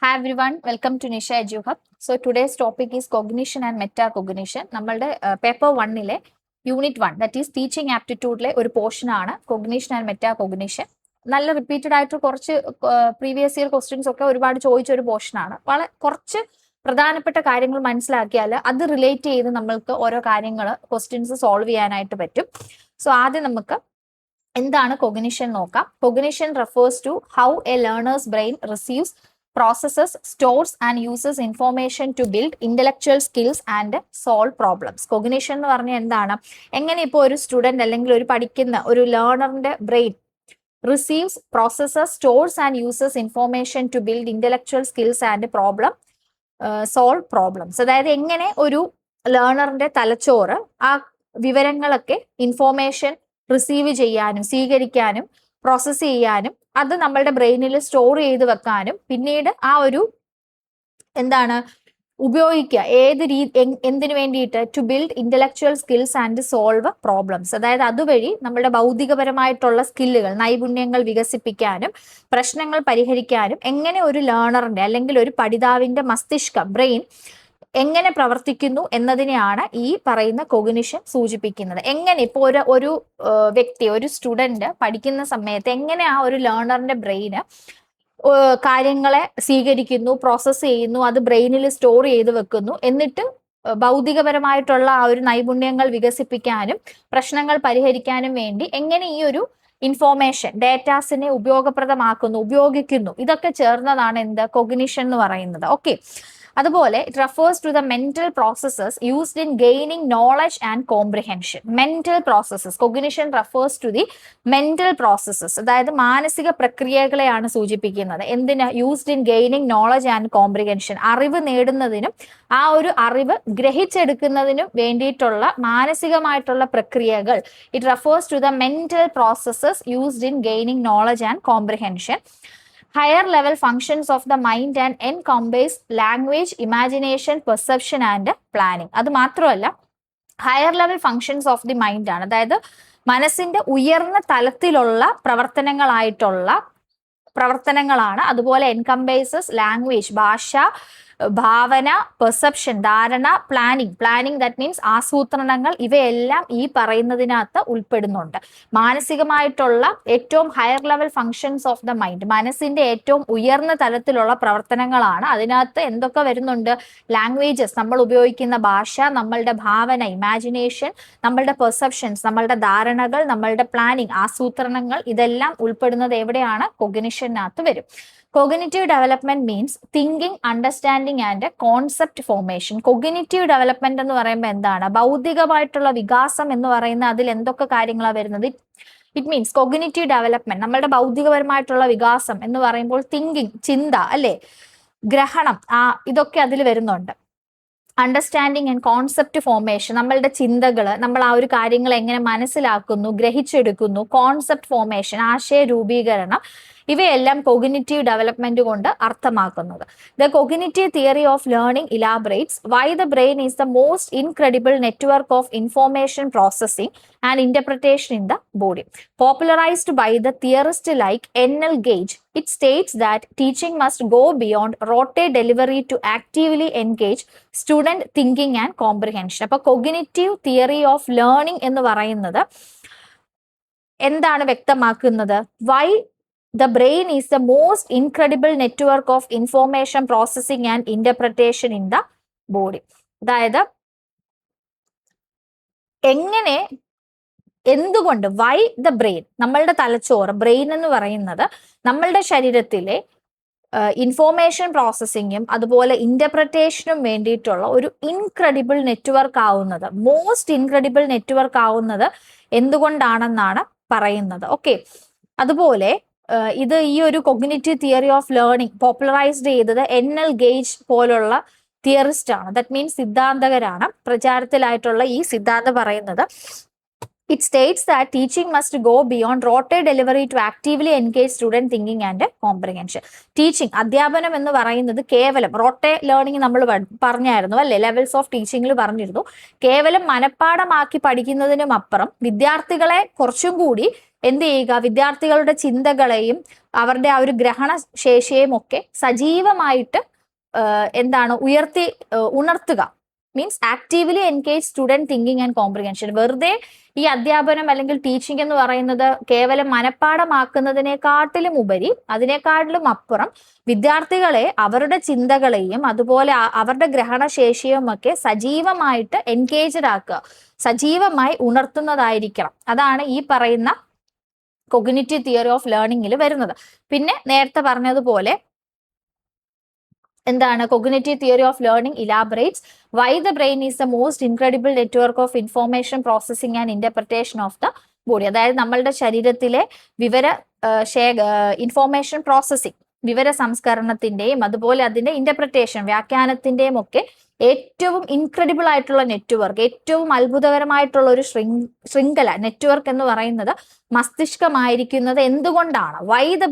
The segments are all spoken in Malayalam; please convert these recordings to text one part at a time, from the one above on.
Hi everyone, welcome to Nisha EduHub. So today's topic is cognition and metacognition. നമ്മളുടെ പേപ്പർ 1-ലെ യൂണിറ്റ് 1 ദാറ്റ് ഈസ് ടീച്ചിങ് ആപ്റ്റിറ്റ്യൂഡിലെ ഒരു പോർഷൻ ആണ് കൊഗ്നിഷൻ ആൻഡ് മെറ്റാകോഗ്നിഷൻ. നല്ല റിപ്പീറ്റഡ് ആയിട്ട് കുറച്ച് പ്രീവിയസ് ഇയർ ക്വസ്റ്റ്യൻസ് ഒക്കെ ഒരുപാട് ചോദിച്ച ഒരു പോർഷൻ ആണ്. വളരെ കുറച്ച് പ്രധാനപ്പെട്ട കാര്യങ്ങൾ മനസ്സിലാക്കിയാൽ അത് റിലേറ്റ് ചെയ്ത് നമ്മൾക്ക് ഓരോ കാര്യങ്ങൾ ക്വസ്റ്റ്യൻസ് സോൾവ് ചെയ്യാനായിട്ട് പറ്റും. സോ ആദ്യം നമുക്ക് എന്താണ് കൊഗ്നിഷൻ നോക്കാം. Cognition refers to how a learners brain receives processes, stores and uses information to build intellectual skills and solve problems. Cognition എന്ന് പറഞ്ഞാൽ എന്താണ്? എങ്ങനെ ഇപ്പോൾ ഒരു സ്റ്റുഡന്റ് അല്ലെങ്കിൽ ഒരു പഠിക്കുന്ന ഒരു ലേണറിന്റെ brain receives, processes, stores and uses information to build intellectual skills and solve problems. അതായത് എങ്ങനെ ഒരു ലേണറിന്റെ തലച്ചോറ് ആ വിവരങ്ങളൊക്കെ ഇൻഫോർമേഷൻ റിസീവ് ചെയ്യാനും സ്വീകരിക്കാനും പ്രോസസ്സ് ചെയ്യാനും അത് നമ്മളുടെ ബ്രെയിനിൽ സ്റ്റോർ ചെയ്ത് വെക്കാനും പിന്നീട് ആ ഒരു ഉപയോഗിക്കുക എന്തിനു വേണ്ടിയിട്ട് to build intellectual skills and solve problems. അതായത് അതുവഴി നമ്മുടെ ഭൗതികപരമായിട്ടുള്ള സ്കില്ലുകൾ നൈപുണ്യങ്ങൾ വികസിപ്പിക്കാനും പ്രശ്നങ്ങൾ പരിഹരിക്കാനും എങ്ങനെ ഒരു ലേണറിന്റെ അല്ലെങ്കിൽ ഒരു പഠിതാവിന്റെ മസ്തിഷ്കം ബ്രെയിൻ എങ്ങനെ പ്രവർത്തിക്കുന്നു എന്നതിനെയാണ് ഈ പറയുന്ന കൊഗ്നിഷൻ സൂചിപ്പിക്കുന്നത്. എങ്ങനെ ഇപ്പോൾ ഒരു വ്യക്തി ഒരു സ്റ്റുഡന്റ് പഠിക്കുന്ന സമയത്ത് എങ്ങനെ ആ ഒരു ലേണറിന്റെ ബ്രെയിന് കാര്യങ്ങളെ സ്വീകരിക്കുന്നു, പ്രോസസ്സ് ചെയ്യുന്നു, അത് ബ്രെയിനിൽ സ്റ്റോർ ചെയ്ത് വെക്കുന്നു, എന്നിട്ട് ഭൗതികപരമായിട്ടുള്ള ആ ഒരു നൈപുണ്യങ്ങൾ വികസിപ്പിക്കാനും പ്രശ്നങ്ങൾ പരിഹരിക്കാനും വേണ്ടി എങ്ങനെ ഈ ഒരു ഇൻഫോർമേഷൻ ഡേറ്റാസിനെ ഉപയോഗിക്കുന്നു, ഇതൊക്കെ ചേർന്നതാണ് എന്ത് കൊഗ്നിഷൻ എന്ന് പറയുന്നത്. ഓക്കെ, അതുപോലെ it refers to the mental processes used in gaining knowledge and comprehension. Mental processes, cognition refers to the mental processes, അതായത് മാനസിക പ്രക്രിയകളെയാണ് സൂചിപ്പിക്കുന്നത്. എന്തിന്? Used in gaining knowledge and comprehension, അറിവ് നേടുന്നതിനും ആ ഒരു അറിവ് ഗ്രഹിച്ചെടുക്കുന്നതിനും വേണ്ടിയിട്ടുള്ള മാനസികമായിട്ടുള്ള പ്രക്രിയകൾ. It refers to the mental processes used in gaining knowledge and comprehension. Higher level functions of the mind and encompass language, imagination, perception and planning. അത് മാത്രമല്ല higher level functions of the mind ആണ്, അതായത് മനസ്സിന്റെ ഉയർന്ന തലത്തിലുള്ള പ്രവർത്തനങ്ങളാണ്. അതുപോലെ എൻകംബേസസ് ലാംഗ്വേജ് ഭാഷ, ഭാവന, പെർസെപ്ഷൻ ധാരണ, പ്ലാനിങ് ദാറ്റ് മീൻസ് ആസൂത്രണങ്ങൾ, ഇവയെല്ലാം ഈ പറയുന്നതിനകത്ത് ഉൾപ്പെടുന്നുണ്ട്. മാനസികമായിട്ടുള്ള ഏറ്റവും higher level functions of the mind, മനസ്സിന്റെ ഏറ്റവും ഉയർന്ന തലത്തിലുള്ള പ്രവർത്തനങ്ങളാണ്. അതിനകത്ത് എന്തൊക്കെ വരുന്നുണ്ട്? ലാംഗ്വേജസ്, നമ്മൾ ഉപയോഗിക്കുന്ന ഭാഷ, നമ്മളുടെ ഭാവന ഇമാജിനേഷൻ, നമ്മളുടെ പെർസെപ്ഷൻസ് നമ്മളുടെ ധാരണകൾ, നമ്മളുടെ പ്ലാനിങ് ആസൂത്രണങ്ങൾ, ഇതെല്ലാം ഉൾപ്പെടുന്നത് എവിടെയാണ്? കൊഗ്നിഷനകത്ത് വരും. Cognitive development means thinking, understanding and concept formation. Cognitive development എന്ന് പറയുമ്പോൾ എന്താണ്? ഭൗതികമായിട്ടുള്ള വികാസം എന്ന് പറയുന്ന അതിൽ എന്തൊക്കെ കാര്യങ്ങളാണ് വരുന്നത്? ഇറ്റ് മീൻസ് കോഗ്നിറ്റീവ് ഡെവലപ്മെന്റ്, നമ്മളുടെ ഭൗതികപരമായിട്ടുള്ള വികാസം എന്ന് പറയുമ്പോൾ തിങ്കിങ്, ചിന്ത, അല്ലെ, ഗ്രഹണം, ഇതൊക്കെ അതിൽ വരുന്നുണ്ട്. അണ്ടർസ്റ്റാൻഡിങ് ആൻഡ് കോൺസെപ്റ്റ് ഫോർമേഷൻ, നമ്മളുടെ ചിന്തകൾ, നമ്മൾ ആ ഒരു കാര്യങ്ങൾ എങ്ങനെ മനസ്സിലാക്കുന്നു, ഗ്രഹിച്ചെടുക്കുന്നു. കോൺസെപ്റ്റ് ഫോർമേഷൻ, ആശയ രൂപീകരണം, ഇവയെല്ലാം കോഗ്നിറ്റീവ് ഡെവലപ്മെന്റ് കൊണ്ട് അർത്ഥമാക്കുന്നത്. The cognitive theory of learning elaborates why the brain is the most incredible network of information processing and interpretation in the body. Popularized by the theorist like N.L. Gage, it states that teaching must go beyond rote delivery to actively engage student thinking and comprehension. അപ്പോൾ കോഗ്നിറ്റീവ് തിയറി ഓഫ് ലേണിംഗ് എന്ന് പറയുന്നത് എന്താണ് വ്യക്തമാക്കുന്നത്? Why the brain is the most incredible network of information processing and interpretation in the body. അതായത് എന്തുകൊണ്ട് വൈ ദ ബ്രെയിൻ, നമ്മളുടെ തലച്ചോറ് ബ്രെയിൻ എന്ന് പറയുന്നത് നമ്മളുടെ ശരീരത്തിലെ ഇൻഫോർമേഷൻ പ്രോസസ്സിങ്ങും അതുപോലെ ഇന്റർപ്രിറ്റേഷനും വേണ്ടിയിട്ടുള്ള ഒരു ഇൻക്രെഡിബിൾ നെറ്റ്വർക്ക് ആവുന്നത്, മോസ്റ്റ് ഇൻക്രെഡിബിൾ നെറ്റ്വർക്ക് ആവുന്നത് എന്തുകൊണ്ടാണെന്നാണ് പറയുന്നത്. ഓക്കെ, അതുപോലെ ഇത് ഈ ഒരു cognitive theory of learning popularised ചെയ്തത് N.L. Gage പോലുള്ള തിയറിസ്റ്റ് ആണ്. That means സിദ്ധാന്തകരാണ്. പ്രചാരത്തിലായിട്ടുള്ള ഈ സിദ്ധാന്തം പറയുന്നത് it states that teaching must go beyond rote delivery to actively engage student thinking and comprehension. Teaching, അധ്യാപനം എന്ന് പറയുന്നത് കേവലം റോട്ടെ ലേണിംഗ് നമ്മൾ പറഞ്ഞായിരുന്നു അല്ലെ, ലെവൽസ് ഓഫ് ടീച്ചിങ്ങിൽ പറഞ്ഞിരുന്നു. കേവലം മനഃപ്പാഠമാക്കി പഠിക്കുന്നതിനും അപ്പുറം വിദ്യാർത്ഥികളെ കുറച്ചും കൂടി എന്ത് ചെയ്യുക, വിദ്യാർത്ഥികളുടെ ചിന്തകളെയും അവരുടെ ആ ഒരു ഗ്രഹണ ശേഷിയെയും ഒക്കെ സജീവമായിട്ട് എന്താണ് ഉണർത്തുക. Means actively engage student thinking and comprehension. വെറുതെ ഈ അധ്യാപനം അല്ലെങ്കിൽ ടീച്ചിങ് എന്ന് പറയുന്നത് കേവലം മനഃപ്പാടമാക്കുന്നതിനെക്കാട്ടിലും ഉപരി, അതിനേക്കാട്ടിലും അപ്പുറം വിദ്യാർത്ഥികളെ അവരുടെ ചിന്തകളെയും അതുപോലെ അവരുടെ ഗ്രഹണശേഷിയും ഒക്കെ സജീവമായിട്ട് എൻഗേജ്ഡ് ആക്കുക, സജീവമായി ഉണർത്തുന്നതായിരിക്കണം. അതാണ് ഈ പറയുന്ന കൊഗ്നിറ്റീവ് തിയറി ഓഫ് ലേണിംഗിൽ വരുന്നത്. പിന്നെ നേരത്തെ പറഞ്ഞതുപോലെ എന്താണ്, cognitive theory of learning elaborates why the brain is the most incredible network of information processing and interpretation of the body. അതായത് നമ്മളുടെ ശരീരത്തിലെ ഇൻഫോർമേഷൻ പ്രോസസ്സിംഗ്, വിവര സംസ്കരണത്തിന്റെയും അതുപോലെ അതിന്റെ ഇന്റർപ്രിട്ടേഷൻ, വ്യാഖ്യാനത്തിന്റെയും ഒക്കെ ഏറ്റവും ഇൻക്രെഡിബിൾ ആയിട്ടുള്ള നെറ്റ്വർക്ക്, ഏറ്റവും അത്ഭുതകരമായിട്ടുള്ള ഒരു ശൃംഖല നെറ്റ്വർക്ക് എന്ന് പറയുന്നത് മസ്തിഷ്കമായിരിക്കുന്നത് എന്തുകൊണ്ടാണ്? വൈ ദ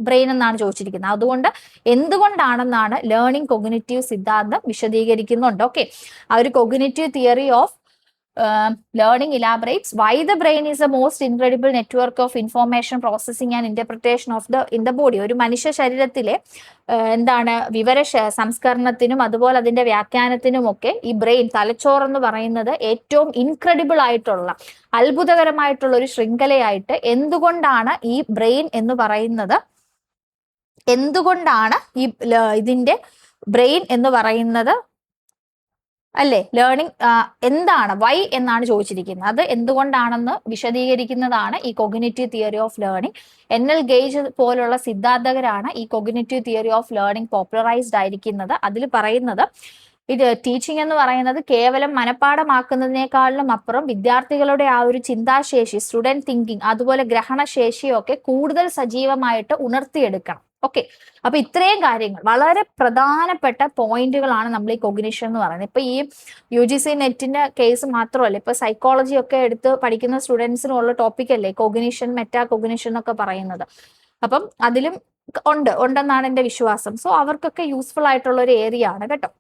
ബ്രെയിൻ എന്നാണ് ചോദിച്ചിരിക്കുന്നത്. അതുകൊണ്ട് എന്തുകൊണ്ടാണെന്നാണ് ലേണിംഗ് കൊഗ്നിറ്റീവ് സിദ്ധാന്തം വിശദീകരിക്കുന്നുണ്ട്. ഓക്കെ, ആ ഒരു cognitive theory of learning elaborates why the brain is a most incredible network of information processing and interpretation of the body. ഒരു മനുഷ്യ ശരീരത്തിലെ വിവര സംസ്കരണത്തിനും അതുപോലെ അതിന്റെ വ്യാഖ്യാനത്തിനും ഒക്കെ ഈ ബ്രെയിൻ, തലച്ചോറെന്ന് പറയുന്നത് ഏറ്റവും ഇൻക്രെഡിബിൾ ആയിട്ടുള്ള, അത്ഭുതകരമായിട്ടുള്ള ഒരു ശൃംഖലയായിട്ട് എന്തുകൊണ്ടാണ് ഈ ബ്രെയിൻ എന്ന് പറയുന്നത്, എന്തുകൊണ്ടാണ് ഇതിന്റെ ബ്രെയിൻ എന്ന് പറയുന്നത് അല്ലേ, ലേണിംഗ് എന്താണ്, വൈ എന്നാണ് ചോദിച്ചിരിക്കുന്നത്. അത് എന്തുകൊണ്ടാണെന്ന് വിശദീകരിക്കുന്നതാണ് ഈ cognitive theory of learning. NL gauge പോലുള്ള സിദ്ധാന്തകരാണ് ഈ cognitive theory of learning popularised ആയിരിക്കുന്നത്. അതിൽ പറയുന്നത് ഇത് ടീച്ചിങ് എന്ന് പറയുന്നത് കേവലം മനഃപ്പാടമാക്കുന്നതിനേക്കാളിലും അപ്പുറം വിദ്യാർത്ഥികളുടെ ആ ഒരു ചിന്താശേഷി, സ്റ്റുഡന്റ് തിങ്കിങ്, അതുപോലെ ഗ്രഹണശേഷിയൊക്കെ കൂടുതൽ സജീവമായിട്ട് ഉണർത്തിയെടുക്കണം. ഓക്കെ, അപ്പൊ ഇത്രയും കാര്യങ്ങൾ വളരെ പ്രധാനപ്പെട്ട പോയിന്റുകളാണ് നമ്മൾ ഈ കൊഗ്നിഷൻ എന്ന് പറയുന്നത്. ഇപ്പൊ ഈ UGC നെറ്റിന്റെ കേസ് മാത്രമല്ല, ഇപ്പൊ സൈക്കോളജി ഒക്കെ എടുത്ത് പഠിക്കുന്ന സ്റ്റുഡൻസിനുള്ള ടോപ്പിക് അല്ലേ കൊഗ്നിഷൻ, മെറ്റാ കൊഗ്നിഷൻ എന്നൊക്കെ പറയുന്നത്. അപ്പം അതിലും ഉണ്ടെന്നാണ് എന്റെ വിശ്വാസം. സോ അവർക്കൊക്കെ യൂസ്ഫുൾ ആയിട്ടുള്ള ഒരു ഏരിയ ആണ് കേട്ടോ.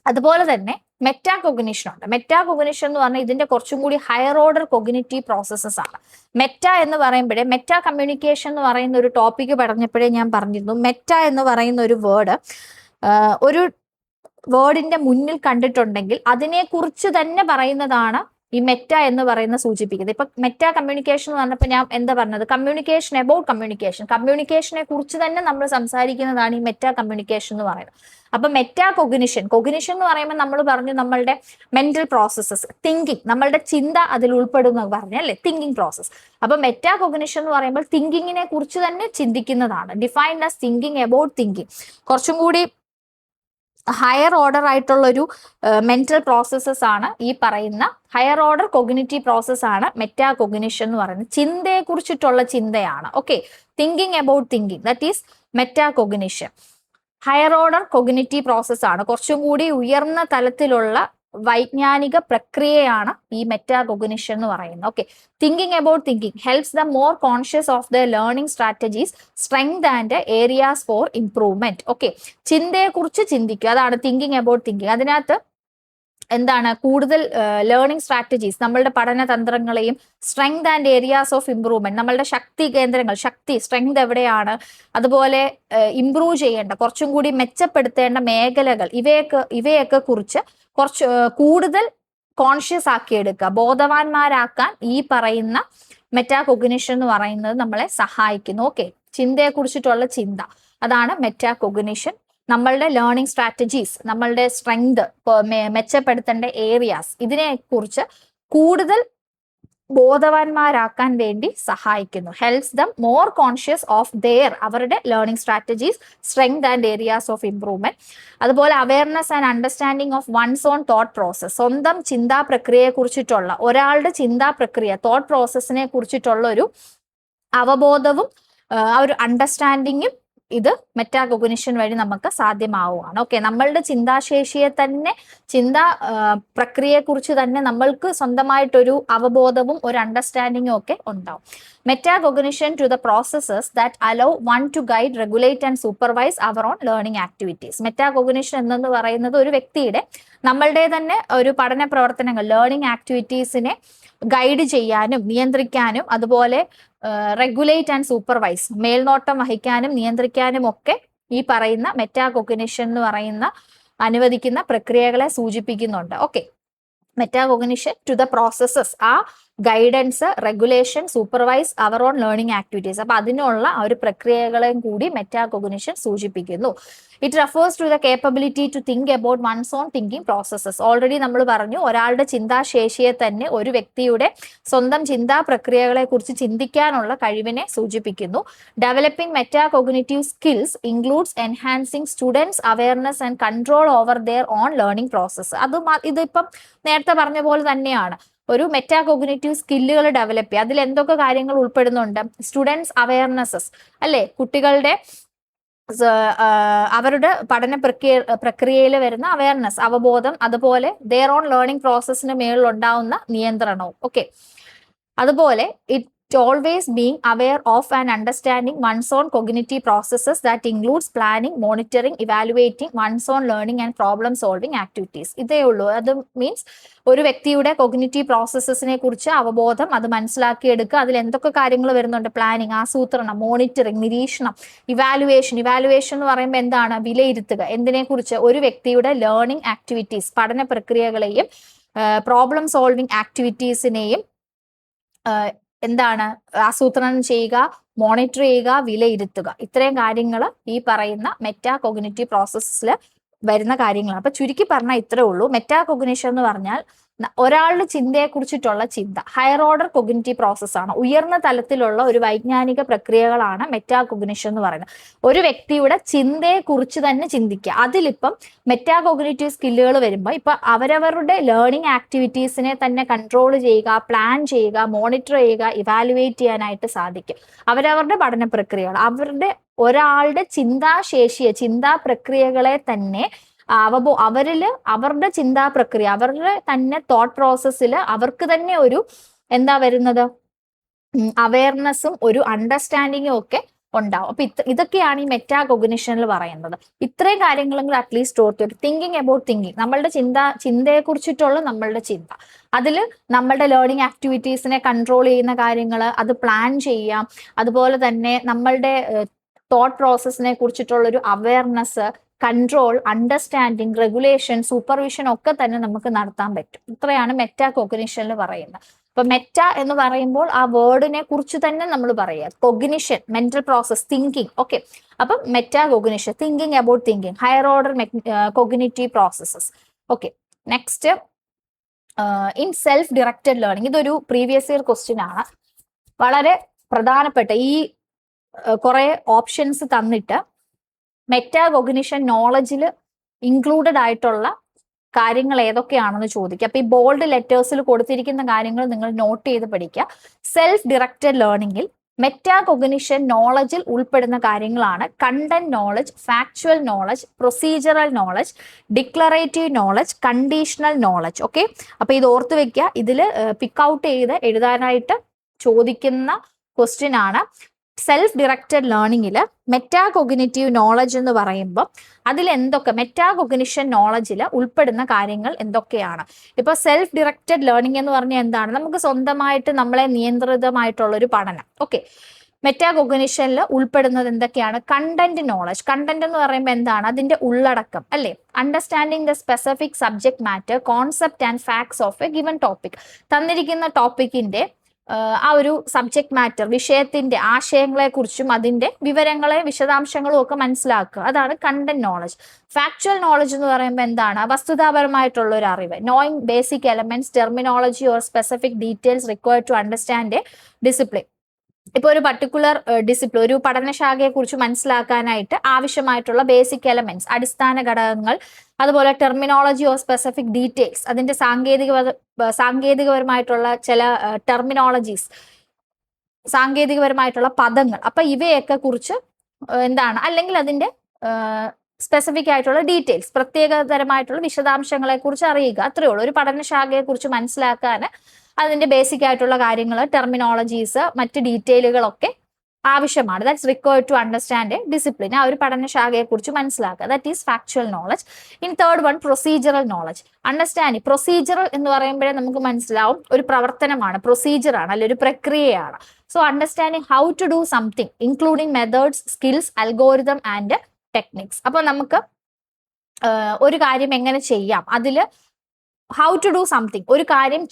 അതുപോലെ തന്നെ മെറ്റാ കൊഗ്നിഷൻ ഉണ്ട്. മെറ്റാ കൊഗ്നിഷൻ എന്ന് പറഞ്ഞാൽ ഇതിന്റെ കുറച്ചും കൂടി ഹയർ ഓർഡർ കൊഗ്നിറ്റീവ് പ്രോസസ്സസ് ആണ്. മെറ്റ എന്ന് പറയുമ്പോഴേ, മെറ്റാ കമ്മ്യൂണിക്കേഷൻ എന്ന് പറയുന്ന ഒരു ടോപ്പിക്ക് പറഞ്ഞപ്പോഴേ ഞാൻ പറഞ്ഞിരുന്നു, മെറ്റ എന്ന് പറയുന്ന ഒരു ഒരു വേർഡിന്റെ മുന്നിൽ കണ്ടിട്ടുണ്ടെങ്കിൽ അതിനെക്കുറിച്ച് തന്നെ പറയുന്നതാണ് ഈ മെറ്റ എന്ന് പറയുന്ന സൂചിപ്പിക്കുന്നത്. ഇപ്പൊ മെറ്റാ കമ്മ്യൂണിക്കേഷൻ എന്ന് പറഞ്ഞപ്പോൾ ഞാൻ എന്താ പറഞ്ഞത്, കമ്മ്യൂണിക്കേഷൻ അബൌട്ട് കമ്മ്യൂണിക്കേഷൻ, കമ്മ്യൂണിക്കേഷനെ കുറിച്ച് തന്നെ നമ്മൾ സംസാരിക്കുന്നതാണ് ഈ മെറ്റാ കമ്മ്യൂണിക്കേഷൻ എന്ന് പറയുന്നത്. അപ്പൊ മെറ്റാ കൊഗ്നിഷൻ എന്ന് പറയുമ്പോൾ നമ്മൾ പറഞ്ഞു നമ്മളുടെ മെന്റൽ പ്രോസസ്സസ്, തിങ്കിങ്, നമ്മളുടെ ചിന്ത അതിൽ ഉൾപ്പെടുന്ന പറഞ്ഞു അല്ലെ, തിങ്കിങ് പ്രോസസ്. അപ്പൊ മെറ്റാ കൊഗ്നിഷൻ എന്ന് പറയുമ്പോൾ തിങ്കിങ്ങിനെ കുറിച്ച് തന്നെ ചിന്തിക്കുന്നതാണ്. Defined as thinking about thinking. കുറച്ചും കൂടി ഹയർ ഓർഡർ ആയിട്ടുള്ള ഒരു മെന്റൽ പ്രോസസ്സസ് ആണ് ഈ പറയുന്ന ഹയർ ഓർഡർ കൊഗ്നിറ്റീവ് പ്രോസസ് ആണ് മെറ്റാ കൊഗ്നിഷൻ എന്ന് പറയുന്നത്. ചിന്തയെ കുറിച്ചിട്ടുള്ള ചിന്തയാണ്. Okay, thinking about thinking, that is meta cognition. Higher order cognitive process ആണ്, കുറച്ചും കൂടി ഉയർന്ന തലത്തിലുള്ള വൈജ്ഞാനിക പ്രക്രിയയാണ് ഈ മെറ്റാ കൊഗ്നിഷൻ എന്ന് പറയുന്നത്. Okay, thinking about thinking helps the more conscious of the learning strategies, strength and areas for improvement. Okay, ചിന്തയെ കുറിച്ച് ചിന്തിക്കുക, അതാണ് തിങ്കിങ് അബൌട്ട് തിങ്കിങ്. അതിനകത്ത് എന്താണ് കൂടുതൽ ലേണിംഗ് സ്ട്രാറ്റജീസ്, നമ്മളുടെ പഠനതന്ത്രങ്ങളെയും strength and areas of improvement, നമ്മളുടെ ശക്തി കേന്ദ്രങ്ങൾ, സ്ട്രെങ്ത് എവിടെയാണ്, അതുപോലെ ഇംപ്രൂവ് ചെയ്യേണ്ട, കുറച്ചും കൂടി മെച്ചപ്പെടുത്തേണ്ട മേഖലകൾ, ഇവയൊക്കെ കുറിച്ച് കുറച്ച് കൂടുതൽ കോൺഷ്യസ് ആക്കിയെടുക്കുക, ബോധവാന്മാരാക്കാൻ ഈ പറയുന്ന മെറ്റാ കൊഗ്നിഷൻ എന്ന് പറയുന്നത് നമ്മളെ സഹായിക്കുന്നു. ഓക്കെ, ചിന്തയെ കുറിച്ചിട്ടുള്ള ചിന്ത, അതാണ് മെറ്റാ കൊഗ്നിഷൻ. നമ്മളുടെ ലേണിംഗ് സ്ട്രാറ്റജീസ്, നമ്മളുടെ സ്ട്രെങ്ത്, മെച്ചപ്പെടുത്തേണ്ട ഏരിയാസ്, ഇതിനെ കുറിച്ച് കൂടുതൽ ബോധവാന്മാരാക്കാൻ വേണ്ടി സഹായിക്കുന്നു. Helps them more conscious of അവരുടെ learning strategies, strength and areas of improvement. അതുപോലെ awareness and understanding of one's own thought process, സ്വന്തം ചിന്താ പ്രക്രിയയെ കുറിച്ചിട്ടുള്ള, ഒരാളുടെ ചിന്താ പ്രക്രിയ, തോട്ട് പ്രോസസ്സിനെ കുറിച്ചിട്ടുള്ള ഒരു അവബോധവും ആ ഒരു അണ്ടർസ്റ്റാൻഡിങ്ങും ഇത് മെറ്റാ കൊഗ്നിഷൻ വഴി നമുക്ക് സാധ്യമാവുകയാണ്. ഓക്കെ, നമ്മളുടെ ചിന്താശേഷിയെ തന്നെ, ചിന്താ പ്രക്രിയയെ കുറിച്ച് തന്നെ നമ്മൾക്ക് സ്വന്തമായിട്ടൊരു അവബോധവും ഒരു അണ്ടർസ്റ്റാൻഡിങ്ങും ഒക്കെ ഉണ്ടാവും. Metacognition to the processes that allow one to guide, regulate and supervise our own learning activities. Metacognition എന്നു പറയുന്നത് ഒരു വ്യക്തിയുടെ നമ്മളുടെ തന്നെ ഒരു പഠന പ്രവർത്തനങ്ങൾ ലേണിംഗ് ആക്ടിവിറ്റീസിനെ ഗൈഡ് ചെയ്യാനും നിയന്ത്രിക്കാനും അതുപോലെ റെഗുലേറ്റ് ആൻഡ് സൂപ്പർവൈസ് മേൽനോട്ടം വഹിക്കാനും നിയന്ത്രിക്കാനും ഒക്കെ ഈ പറയുന്ന മെറ്റാകോഗ്നിഷൻ എന്ന് പറയുന്ന അനുവദിക്കുന്ന പ്രക്രിയകളെ സൂചിപ്പിക്കുന്നുണ്ട്. Okay, metacognition to the processes ആ guidance, regulation, supervise our own learning activities. അപ്പൊ അതിനുള്ള ആ ഒരു പ്രക്രിയകളെയും കൂടി മെറ്റാകോഗ്നിഷൻ സൂചിപ്പിക്കുന്നു. It refers to the capability to think about one's own thinking processes. Already നമ്മൾ പറഞ്ഞു, ഒരാളുടെ ചിന്താശേഷിയെ തന്നെ ഒരു വ്യക്തിയുടെ സ്വന്തം ചിന്താ പ്രക്രിയകളെ കുറിച്ച് ചിന്തിക്കാനുള്ള കഴിവിനെ സൂചിപ്പിക്കുന്നു. Developing metacognitive skills includes enhancing students awareness and control over their own learning process. ഇതിപ്പം നേരത്തെ പറഞ്ഞ പോലെ തന്നെയാണ്. ഒരു മെറ്റാകോഗ്നിറ്റീവ് സ്കില്ലുകൾ ഡെവലപ്പ് ചെയ്യുക. അതിൽ എന്തൊക്കെ കാര്യങ്ങൾ ഉൾപ്പെടുന്നുണ്ട്? സ്റ്റുഡൻസ് അവയർനെസ്സസ് അല്ലെ, കുട്ടികളുടെ അവരുടെ പഠന പ്രക്രിയയിൽ വരുന്ന അവയർനെസ്, അവബോധം, അതുപോലെ ദെയർ ഓൺ ലേണിംഗ് പ്രോസസ്സിന് മേളിൽ ഉണ്ടാവുന്ന നിയന്ത്രണവും. ഓക്കെ, അതുപോലെ it always being aware of and understanding one's own cognitive processes that includes planning, monitoring, evaluating one's own learning and problem solving activities. ഇതേ ഉള്ളൂ. അത് മീൻസ് ഒരു വ്യക്തിയുടെ കോഗ്നിറ്റീവ് പ്രോസസ്സസിനെ കുറിച്ച് അവബോധം, അത് മനസ്സിലാക്കിയെടുക്കുക. അതിൽ എന്തൊക്കെ കാര്യങ്ങൾ വരുന്നുണ്ട്? പ്ലാനിങ്, ആസൂത്രണം, മോണിറ്ററിങ്, നിരീക്ഷണം, ഇവാലുവേഷൻ. ഇവാലുവേഷൻ എന്ന് പറയുമ്പോൾ എന്താണ്? വിലയിരുത്തുക. എന്തിനെ കുറിച്ച്? ഒരു വ്യക്തിയുടെ ലേണിംഗ് ആക്ടിവിറ്റീസ്, പഠന പ്രക്രിയകളെയും പ്രോബ്ലം സോൾവിങ് ആക്ടിവിറ്റീസിനെയും എന്താണ്? ആസൂത്രണം ചെയ്യുക, മോണിറ്റർ ചെയ്യുക, വിലയിരുത്തുക. ഇത്രയും കാര്യങ്ങൾ ഈ പറയുന്ന മെറ്റാകോഗ്നിറ്റീവ് പ്രോസസ്സിൽ വരുന്ന കാര്യങ്ങളാണ്. അപ്പൊ ചുരുക്കി പറഞ്ഞാൽ ഇത്രേ ഉള്ളൂ. മെറ്റാകോഗ്നിഷൻ എന്ന് പറഞ്ഞാൽ ഒരാളുടെ ചിന്തയെ കുറിച്ചിട്ടുള്ള ചിന്ത. ഹയർ ഓർഡർ കൊഗ്നിറ്റീവ് പ്രോസസ് ആണ്. ഉയർന്ന തലത്തിലുള്ള ഒരു വൈജ്ഞാനിക പ്രക്രിയകളാണ് മെറ്റാകോഗ്നിഷൻ എന്ന് പറയുന്നത്. ഒരു വ്യക്തിയുടെ ചിന്തയെ കുറിച്ച് തന്നെ ചിന്തിക്കുക. അതിലിപ്പം മെറ്റാകോഗ്നിറ്റീവ് സ്കില്ലുകൾ വരുമ്പോൾ ഇപ്പൊ അവരവരുടെ ലേണിംഗ് ആക്ടിവിറ്റീസിനെ തന്നെ കൺട്രോൾ ചെയ്യുക, പ്ലാൻ ചെയ്യുക, മോണിറ്റർ ചെയ്യുക, ഇവാലുവേറ്റ് ചെയ്യാനായിട്ട് സാധിക്കും. അവരവരുടെ പഠന പ്രക്രിയകൾ, ഒരാളുടെ ചിന്താശേഷിയെ, ചിന്താ പ്രക്രിയകളെ തന്നെ അവരുടെ ചിന്താ പ്രക്രിയ, അവരുടെ തന്നെ തോട്ട് പ്രോസസ്സിൽ അവർക്ക് തന്നെ ഒരു എന്താ വരുന്നത്? അവയർനെസ്സും ഒരു അണ്ടർസ്റ്റാൻഡിങ്ങും ഒക്കെ ഉണ്ടാവും. അപ്പൊ ഇതൊക്കെയാണ് ഈ മെറ്റാകോഗ്നിഷനിൽ പറയുന്നത്. ഇത്രയും കാര്യങ്ങളെങ്കിലും അറ്റ്ലീസ്റ്റ് ഓർത്ത്. തിങ്കിങ് അബൌട്ട് തിങ്കിങ്, നമ്മളുടെ ചിന്തയെ കുറിച്ചിട്ടുള്ള നമ്മളുടെ ചിന്ത, അതിൽ നമ്മളുടെ ലേണിംഗ് ആക്ടിവിറ്റീസിനെ കൺട്രോൾ ചെയ്യുന്ന കാര്യങ്ങൾ, അത് പ്ലാൻ ചെയ്യാം. അതുപോലെ തന്നെ നമ്മളുടെ തോട്ട് പ്രോസസ്സിനെ കുറിച്ചിട്ടുള്ള ഒരു awareness, control, understanding, regulation, supervision ഒക്കെ തന്നെ നമുക്ക് നടത്താൻ പറ്റും. ഇത്രയാണ് മെറ്റാകോഗ്നിഷനിൽ പറയുന്നത്. അപ്പൊ മെറ്റ എന്ന് പറയുമ്പോൾ ആ വേർഡിനെ കുറിച്ച് തന്നെ നമ്മൾ പറയുക. Cognition, mental process, thinking. Okay, അപ്പം metacognition, thinking about thinking, higher order cognitive processes. Okay, next in self directed learning. ഇതൊരു പ്രീവിയസ് ഇയർ ക്വസ്റ്റ്യൻ ആണ്. വളരെ പ്രധാനപ്പെട്ട ഈ കുറെ ഓപ്ഷൻസ് തന്നിട്ട് മെറ്റാകോഗ്നിഷൻ നോളജിൽ ഇൻക്ലൂഡഡ് ആയിട്ടുള്ള കാര്യങ്ങൾ ഏതൊക്കെയാണെന്ന് ചോദിക്കുക. അപ്പൊ ഈ ബോൾഡ് ലെറ്റേഴ്സിൽ കൊടുത്തിരിക്കുന്ന കാര്യങ്ങൾ നിങ്ങൾ നോട്ട് ചെയ്ത് പഠിക്കുക. സെൽഫ് ഡയറക്റ്റഡ് ലേണിംഗിൽ മെറ്റാകോഗ്നിഷൻ നോളജിൽ ഉൾപ്പെടുന്ന കാര്യങ്ങളാണ് content knowledge, factual knowledge, procedural knowledge, declarative knowledge, conditional knowledge. Okay, അപ്പൊ ഇത് ഓർത്ത് വെക്കുക. ഇതിൽ പിക്ക് ഔട്ട് ചെയ്ത് എഴുതാനായിട്ട് ചോദിക്കുന്ന ക്വസ്റ്റ്യൻ ആണ്. സെൽഫ് ഡയറക്റ്റഡ് ലേണിംഗിൽ മെറ്റാകോഗ്നിറ്റീവ് നോളജ് എന്ന് പറയുമ്പോൾ അതിൽ എന്തൊക്കെ മെറ്റാകോഗ്നിഷൻ നോളജിൽ ഉൾപ്പെടുന്ന കാര്യങ്ങൾ എന്തൊക്കെയാണ്? ഇപ്പൊ സെൽഫ് ഡയറക്റ്റഡ് ലേണിംഗ് എന്ന് പറഞ്ഞാൽ എന്താണ്? നമുക്ക് സ്വന്തമായിട്ട് നമ്മളെ നിയന്ത്രിതമായിട്ടുള്ള ഒരു പഠനം. ഓക്കെ, മെറ്റാകോഗ്നിഷനിൽ ഉൾപ്പെടുന്നത് എന്തൊക്കെയാണ്? Content knowledge. കണ്ടന്റ് എന്ന് പറയുമ്പോൾ എന്താണ്? അതിന്റെ ഉള്ളടക്കം അല്ലെ. Understanding the specific subject matter, concept and facts of A given topic. തന്നിരിക്കുന്ന ടോപ്പിക്കിന്റെ ആ ഒരു സബ്ജക്ട് മാറ്റർ, വിഷയത്തിന്റെ ആശയങ്ങളെ കുറിച്ചും അതിന്റെ വിവരങ്ങളെ, വിശദാംശങ്ങളും ഒക്കെ മനസ്സിലാക്കുക. അതാണ് കണ്ടന്റ് നോളജ്. ഫാക്ച്വൽ നോളജ് എന്ന് പറയുമ്പോൾ എന്താണ്? വസ്തുതാപരമായിട്ടുള്ള ഒരു അറിവ്. Knowing basic elements, terminology or specific details required to understand a discipline. ഇപ്പൊ ഒരു പർട്ടിക്കുലർ ഡിസിപ്ലിൻ, ഒരു പഠനശാഖയെ കുറിച്ച് മനസ്സിലാക്കാനായിട്ട് ആവശ്യമായിട്ടുള്ള ബേസിക് എലമെന്റ്സ്, അടിസ്ഥാന ഘടകങ്ങൾ, അതുപോലെ ടെർമിനോളജി ഓർ സ്പെസിഫിക് ഡീറ്റെയിൽസ്, അതിന്റെ സാങ്കേതികപരമായിട്ടുള്ള ചില ടെർമിനോളജീസ്, സാങ്കേതികപരമായിട്ടുള്ള പദങ്ങൾ. അപ്പൊ ഇവയൊക്കെ കുറിച്ച് എന്താണ്, അല്ലെങ്കിൽ അതിന്റെ സ്പെസിഫിക് ആയിട്ടുള്ള ഡീറ്റെയിൽസ്, പ്രത്യേകതരമായിട്ടുള്ള വിശദാംശങ്ങളെ കുറിച്ച് അറിയുക. അത്രയേ ഉള്ളൂ. ഒരു പഠനശാഖയെ കുറിച്ച് മനസ്സിലാക്കാൻ അതിന്റെ ബേസിക് ആയിട്ടുള്ള കാര്യങ്ങൾ, ടെർമിനോളജീസ്, മറ്റ് ഡീറ്റെയിലുകളൊക്കെ ആവശ്യമാണ്. That's required to understand a discipline. ആ ഒരു പഠനശാഖയെ കുറിച്ച് മനസ്സിലാക്കുക. That is factual knowledge. In third one procedural knowledge. Understanding. Procedural എന്ന് പറയുമ്പോഴേ നമുക്ക് മനസ്സിലാവും ഒരു പ്രവർത്തനമാണ്, പ്രൊസീജിയറാണ്, അല്ലെ ഒരു പ്രക്രിയയാണ്. So understanding how to do something including methods, skills, algorithm and techniques. അപ്പൊ നമുക്ക് ഒരു കാര്യം എങ്ങനെ ചെയ്യാം, അതിൽ ഹൗ ടു ഡു സംതിങ്, ഒരു കാര്യം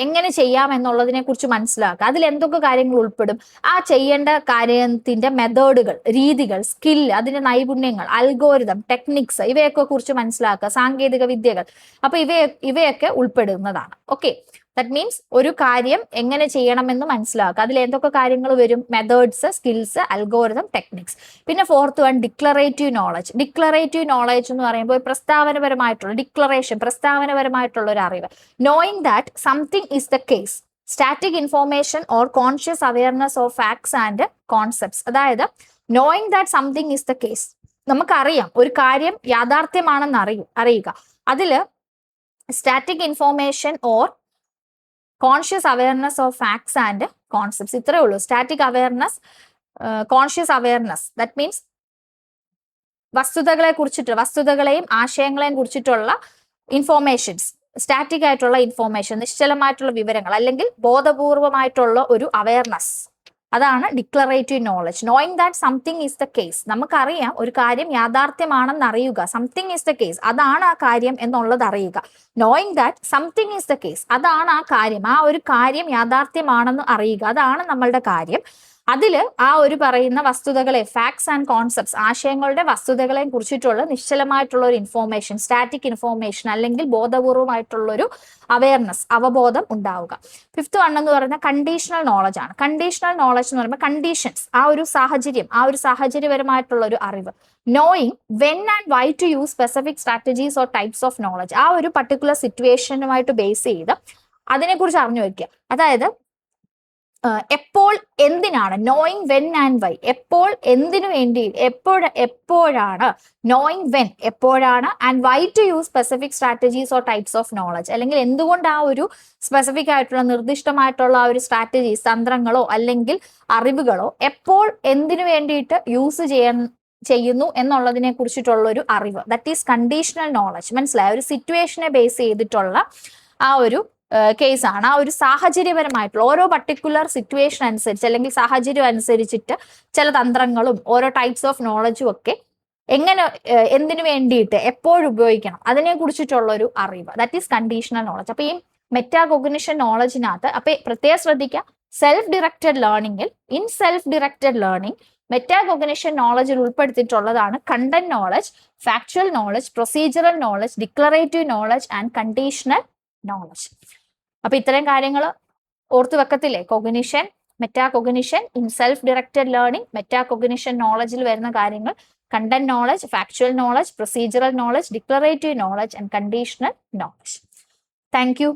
എങ്ങനെ ചെയ്യാം എന്നുള്ളതിനെ കുറിച്ച് മനസ്സിലാക്കുക. അതിൽ എന്തൊക്കെ കാര്യങ്ങൾ ഉൾപ്പെടും, ആ ചെയ്യേണ്ട കാര്യത്തിന്റെ മെത്തേഡുകൾ, രീതികൾ, സ്കില്ല്, അതിന്റെ നൈപുണ്യങ്ങൾ, അൽഗോരിതം, ടെക്നിക്സ്, ഇവയൊക്കെ കുറിച്ച് മനസ്സിലാക്കുക, സാങ്കേതിക വിദ്യകൾ. അപ്പൊ ഇവയൊക്കെ ഉൾപ്പെടുന്നതാണ്. ഓക്കെ, ദാറ്റ് മീൻസ് ഒരു കാര്യം എങ്ങനെ ചെയ്യണമെന്ന് മനസ്സിലാക്കുക. അതിൽ എന്തൊക്കെ കാര്യങ്ങൾ വരും, മെത്തേഡ്സ്, സ്കിൽസ്, അൽഗോരിതം, ടെക്നിക്സ്. പിന്നെ fourth one declarative knowledge. Declarative knowledge എന്ന് പറയുമ്പോൾ പ്രസ്താവനപരമായിട്ടുള്ള ഡിക്ലറേഷൻ, പ്രസ്താവനപരമായിട്ടുള്ള ഒരു അറിവ്. Knowing that something is the case, static information or conscious awareness of facts and concepts. അതായത് knowing that something is the case, നമുക്കറിയാം ഒരു കാര്യം യാഥാർത്ഥ്യമാണെന്ന് അറിയുക. അതില് static information or conscious awareness of facts and concepts, ഇത്രയേ ഉള്ളൂ. Static awareness, conscious awareness, that means വസ്തുതകളെയും ആശയങ്ങളെയും കുറിച്ചിട്ടുള്ള ഇൻഫോർമേഷൻസ്, സ്റ്റാറ്റിക് ആയിട്ടുള്ള ഇൻഫോർമേഷൻ, നിശ്ചലമായിട്ടുള്ള വിവരങ്ങൾ, അല്ലെങ്കിൽ ബോധപൂർവമായിട്ടുള്ള ഒരു അവയർനെസ്, അതാണ് declarative knowledge. Knowing that something is the case, നമുക്കറിയാം ഒരു കാര്യം യാഥാർത്ഥ്യമാണെന്ന് അറിയുക. സംതിങ് ഈസ് ദ കേസ്, അതാണ് ആ കാര്യം എന്നുള്ളത് അറിയുക. Knowing that something is the case, അതാണ് ആ കാര്യം, ആ ഒരു കാര്യം യാഥാർത്ഥ്യമാണെന്ന് അറിയുക, അതാണ് നമ്മളുടെ കാര്യം. അതില് ആ ഒരു പറയുന്ന വസ്തുതകളെ, ഫാക്ട്സ് ആൻഡ് കോൺസെപ്റ്റ്സ്, ആശയങ്ങളുടെ വസ്തുതകളെ കുറിച്ചിട്ടുള്ള നിശ്ചലമായിട്ടുള്ള ഒരു ഇൻഫോർമേഷൻ, സ്റ്റാറ്റിക് ഇൻഫോർമേഷൻ, അല്ലെങ്കിൽ ബോധപൂർവമായിട്ടുള്ള ഒരു അവയർനെസ്, അവബോധം ഉണ്ടാവുക. ഫിഫ്ത്ത് വൺ എന്ന് പറയുന്ന കണ്ടീഷണൽ നോളജ് ആണ്. കണ്ടീഷണൽ നോളജ് എന്ന് പറയുമ്പോൾ കണ്ടീഷൻസ്, ആ ഒരു സാഹചര്യം, ആ ഒരു സാഹചര്യപരമായിട്ടുള്ള ഒരു അറിവ്. Knowing when and why to use specific strategies or types of knowledge, ആ ഒരു പർട്ടിക്കുലർ സിറ്റുവേഷനുമായിട്ട് ബേസ് ചെയ്ത് അതിനെക്കുറിച്ച് അറിഞ്ഞു വെക്കുക. അതായത് എപ്പോൾ, എന്തിനാണ്, നോയിങ് വെൻ ആൻഡ് വൈ, എപ്പോൾ, എന്തിനു വേണ്ടി, എപ്പോഴാണ്, നോയിങ് വെൻ, എപ്പോഴാണ്, and why to use specific strategies or types of knowledge, അല്ലെങ്കിൽ എന്തുകൊണ്ട് ആ ഒരു സ്പെസിഫിക് ആയിട്ടുള്ള നിർദ്ദിഷ്ടമായിട്ടുള്ള ആ ഒരു സ്ട്രാറ്റജീസ്, തന്ത്രങ്ങളോ അല്ലെങ്കിൽ അറിവുകളോ എപ്പോൾ, എന്തിനു വേണ്ടിയിട്ട് യൂസ് ചെയ്യുന്നു എന്നുള്ളതിനെ കുറിച്ചിട്ടുള്ള ഒരു അറിവ്. That is conditional knowledge. മനസ്സിലായ, ഒരു സിറ്റുവേഷനെ ബേസ് ചെയ്തിട്ടുള്ള ആ ഒരു കേസാണ്. ആ ഒരു സാഹചര്യപരമായിട്ടുള്ള ഓരോ പർട്ടിക്കുലർ സിറ്റുവേഷൻ അനുസരിച്ച്, അല്ലെങ്കിൽ സാഹചര്യം അനുസരിച്ചിട്ട് ചില തന്ത്രങ്ങളും ഓരോ ടൈപ്സ് ഓഫ് നോളജും ഒക്കെ എങ്ങനെ, എന്തിനു വേണ്ടിയിട്ട്, എപ്പോഴും ഉപയോഗിക്കണം, അതിനെ കുറിച്ചിട്ടുള്ള ഒരു അറിവ്. That is conditional knowledge. അപ്പൊ ഈ മെറ്റാകോഗ്നിഷൻ നോളജിനകത്ത് അപ്പൊ പ്രത്യേകം ശ്രദ്ധിക്കുക, സെൽഫ് ഡിറക്റ്റഡ് ലേണിംഗിൽ, in self directed learning metacognition നോളജിൽ ഉൾപ്പെടുത്തിയിട്ടുള്ളതാണ് content knowledge, factual knowledge, procedural knowledge, declarative knowledge and conditional knowledge. അപ്പൊ ഇത്തരം കാര്യങ്ങൾ ഓർത്തു വെക്കത്തില്ലേ? Cognition, metacognition, in self directed learning, metacognition നോളജിൽ വരുന്ന കാര്യങ്ങൾ content knowledge, factual knowledge, procedural knowledge, declarative knowledge and conditional knowledge. Thank U.